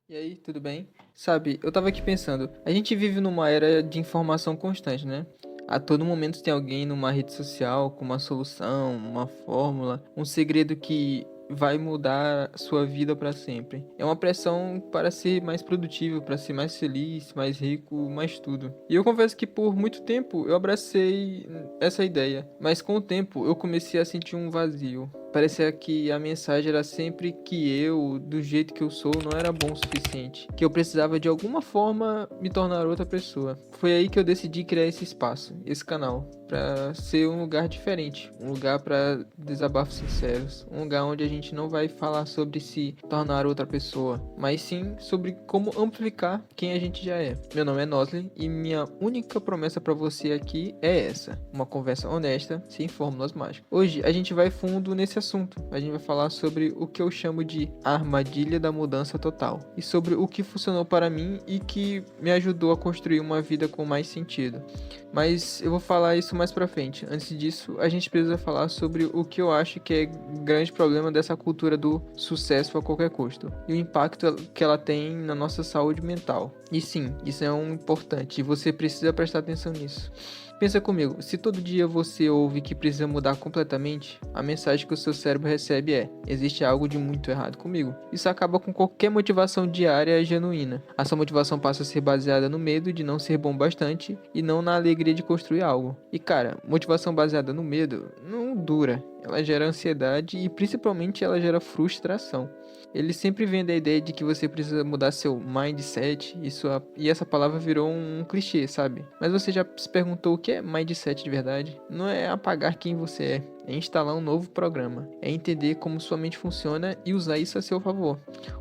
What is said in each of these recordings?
E aí, tudo bem? Sabe, eu tava aqui pensando, a gente vive numa era de informação constante, né? A todo momento tem alguém numa rede social com uma solução, uma fórmula, um segredo que vai mudar sua vida para sempre. É uma pressão para ser mais produtivo, para ser mais feliz, mais rico, mais tudo. E eu confesso que por muito tempo eu abracei essa ideia, mas com o tempo eu comecei a sentir um vazio. Parecia que a mensagem era sempre que eu, do jeito que eu sou, não era bom o suficiente, que eu precisava de alguma forma me tornar outra pessoa. Foi aí que eu decidi criar esse espaço, esse canal, para ser um lugar diferente, um lugar para desabafos sinceros, um lugar onde a gente não vai falar sobre se tornar outra pessoa, mas sim sobre como amplificar quem a gente já é. Meu nome é Nosley e minha única promessa para você aqui é essa: uma conversa honesta, sem fórmulas mágicas. Hoje a gente vai fundo nesse assunto. A gente vai falar sobre o que eu chamo de armadilha da mudança total e sobre o que funcionou para mim e que me ajudou a construir uma vida com mais sentido. Mas eu vou falar isso mais pra frente. Antes disso, a gente precisa falar sobre o que eu acho que é grande problema dessa cultura do sucesso a qualquer custo e o impacto que ela tem na nossa saúde mental. E sim, isso é um importante e você precisa prestar atenção nisso. Pensa comigo, se todo dia você ouve que precisa mudar completamente, a mensagem que o seu cérebro recebe é: existe algo de muito errado comigo. Isso acaba com qualquer motivação diária genuína. A sua motivação passa a ser baseada no medo de não ser bom bastante e não na alegria de construir algo. E cara, motivação baseada no medo não dura. Ela gera ansiedade e principalmente ela gera frustração. Eles sempre vendem a ideia de que você precisa mudar seu mindset e essa palavra virou um clichê, sabe? Mas você já se perguntou o que é mindset de verdade? Não é apagar quem você é instalar um novo programa, é entender como sua mente funciona e usar isso a seu favor.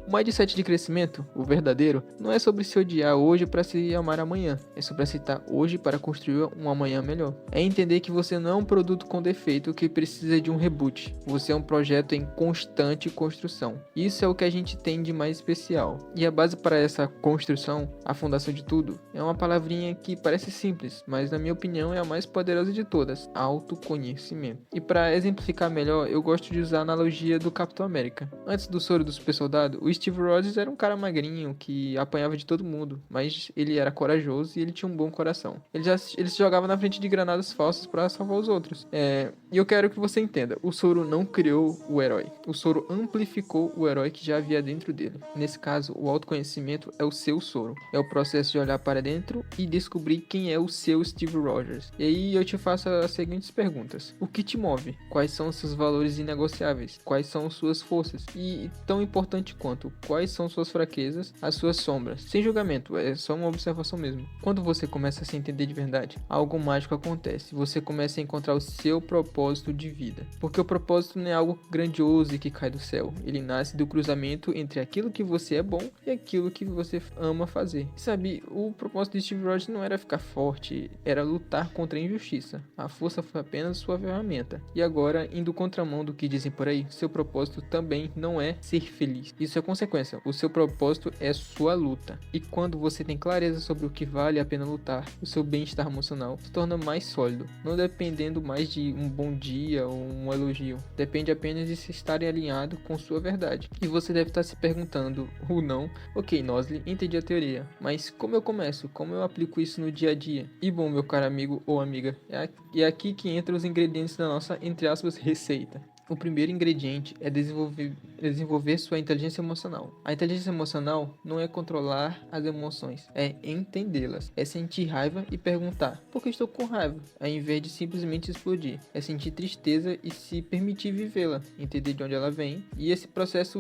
O mindset de crescimento, o verdadeiro, não é sobre se odiar hoje para se amar amanhã, é sobre aceitar hoje para construir um amanhã melhor. É entender que você não é um produto com defeito que precisa de um reboot, você é um projeto em constante construção. Isso é o que a gente tem de mais especial. E a base para essa construção, a fundação de tudo, é uma palavrinha que parece simples, mas na minha opinião é a mais poderosa de todas: autoconhecimento. E para exemplificar melhor, eu gosto de usar a analogia do Capitão América. Antes do soro do super soldado, o Steve Rogers era um cara magrinho que apanhava de todo mundo, mas ele era corajoso e ele tinha um bom coração. Ele se jogava na frente de granadas falsas para salvar os outros. E eu quero que você entenda: o soro não criou o herói, o soro amplificou o herói que já havia dentro dele. Nesse caso, o autoconhecimento é o seu soro. É o processo de olhar para dentro e descobrir quem é o seu Steve Rogers. E aí eu te faço as seguintes perguntas: o que te move? Quais são os seus valores inegociáveis? Quais são suas forças? E tão importante quanto, quais são suas fraquezas, as suas sombras? Sem julgamento, é só uma observação mesmo. Quando você começa a se entender de verdade, algo mágico acontece. Você começa a encontrar o seu propósito de vida. Porque o propósito não é algo grandioso e que cai do céu. Ele nasce do cruzamento entre aquilo que você é bom e aquilo que você ama fazer. Sabe, o propósito de Steve Rogers não era ficar forte, era lutar contra a injustiça. A força foi apenas sua ferramenta. E agora, indo contramão do que dizem por aí, seu propósito também não é ser feliz. Isso é consequência. O seu propósito é sua luta. E quando você tem clareza sobre o que vale a pena lutar, o seu bem-estar emocional se torna mais sólido, não dependendo mais de um bom dia ou um elogio. Depende apenas de se estar alinhado com sua verdade. E você deve estar se perguntando, ou não: ok, Nosley, entendi a teoria, mas como eu começo? Como eu aplico isso no dia a dia? E bom, meu caro amigo ou amiga, é aqui que entram os ingredientes da nossa, entre aspas, receita. O primeiro ingrediente é desenvolver sua inteligência emocional. A inteligência emocional não é controlar as emoções, é entendê-las. É sentir raiva e perguntar: por que estou com raiva? Ao invés de simplesmente explodir. É sentir tristeza e se permitir vivê-la, entender de onde ela vem. E esse processo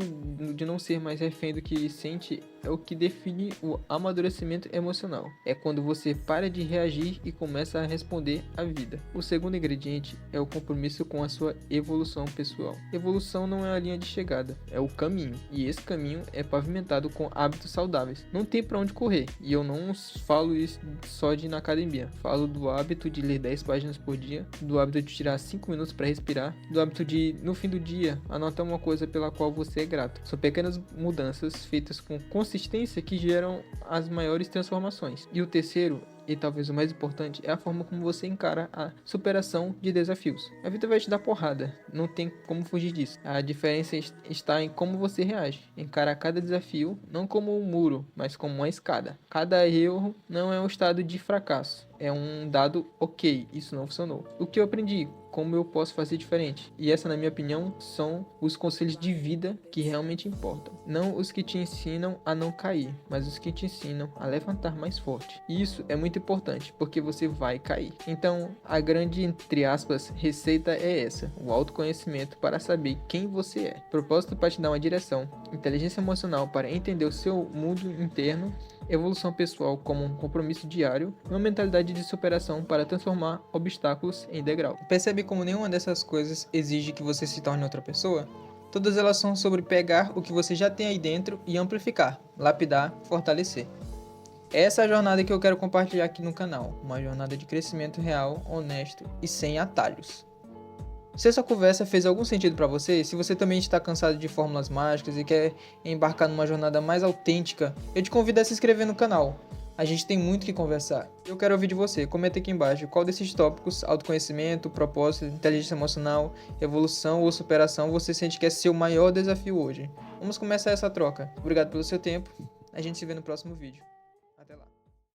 de não ser mais refém do que sente é o que define o amadurecimento emocional. É quando você para de reagir e começa a responder à vida. O segundo ingrediente é o compromisso com a sua evolução pessoal. Evolução não é a linha de chegada, é o caminho. E esse caminho é pavimentado com hábitos saudáveis. Não tem para onde correr. E eu não falo isso só de ir na academia. Falo do hábito de ler 10 páginas por dia, do hábito de tirar 5 minutos para respirar, do hábito de, no fim do dia, anotar uma coisa pela qual você é grato. São pequenas mudanças feitas com consistência que geram as maiores transformações. E o terceiro e talvez o mais importante, é a forma como você encara a superação de desafios. A vida vai te dar porrada, não tem como fugir disso. A diferença está em como você reage. Encara cada desafio não como um muro, mas como uma escada. Cada erro não é um estado de fracasso, é um dado ok, isso não funcionou. O que eu aprendi? Como eu posso fazer diferente? E essa, na minha opinião, são os conselhos de vida que realmente importam. Não os que te ensinam a não cair, mas os que te ensinam a levantar mais forte. E isso é muito importante, porque você vai cair. Então, a grande, entre aspas, receita é essa: o autoconhecimento para saber quem você é. Propósito para te dar uma direção. Inteligência emocional para entender o seu mundo interno. Evolução pessoal como um compromisso diário, uma mentalidade de superação para transformar obstáculos em degrau. Percebe como nenhuma dessas coisas exige que você se torne outra pessoa? Todas elas são sobre pegar o que você já tem aí dentro e amplificar, lapidar, fortalecer. Essa é a jornada que eu quero compartilhar aqui no canal, uma jornada de crescimento real, honesto e sem atalhos. Se essa conversa fez algum sentido para você, se você também está cansado de fórmulas mágicas e quer embarcar numa jornada mais autêntica, eu te convido a se inscrever no canal. A gente tem muito que conversar. Eu quero ouvir de você. Comenta aqui embaixo qual desses tópicos, autoconhecimento, propósito, inteligência emocional, evolução ou superação, você sente que é seu maior desafio hoje. Vamos começar essa troca. Obrigado pelo seu tempo. A gente se vê no próximo vídeo.